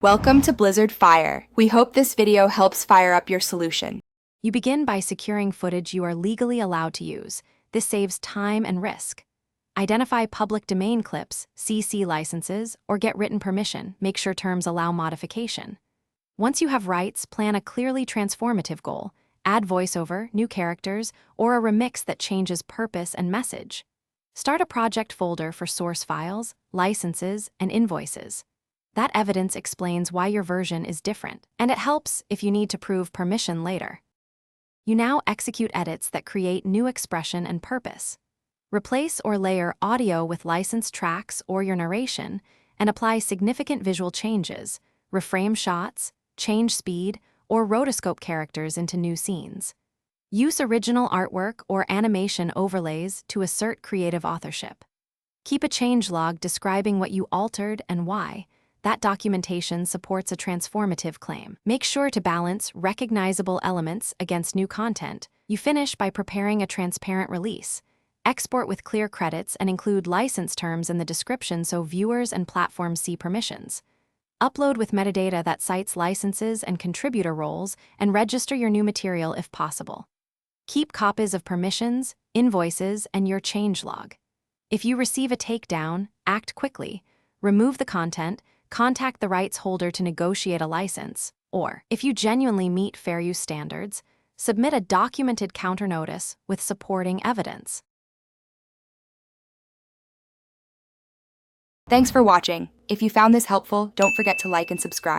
Welcome to Blizzard Fire. We hope this video helps fire up your solution. You begin by securing footage you are legally allowed to use. This saves time and risk. Identify public domain clips, CC licenses, or get written permission. Make sure terms allow modification. Once you have rights, plan a clearly transformative goal. Add voiceover, new characters, or a remix that changes purpose and message. Start a project folder for source files, licenses, and invoices. That evidence explains why your version is different, and it helps if you need to prove permission later. You now execute edits that create new expression and purpose. Replace or layer audio with licensed tracks or your narration, and apply significant visual changes, reframe shots, change speed, or rotoscope characters into new scenes. Use original artwork or animation overlays to assert creative authorship. Keep a changelog describing what you altered and why. That documentation supports a transformative claim. Make sure to balance recognizable elements against new content. You finish by preparing a transparent release. Export with clear credits and include license terms in the description so viewers and platforms see permissions. Upload with metadata that cites licenses and contributor roles, and register your new material if possible. Keep copies of permissions, invoices, and your changelog. If you receive a takedown, act quickly. Remove the content, contact the rights holder to negotiate a license, or, if you genuinely meet fair use standards, submit a documented counter notice with supporting evidence. Thanks for watching. If you found this helpful, don't forget to like and subscribe.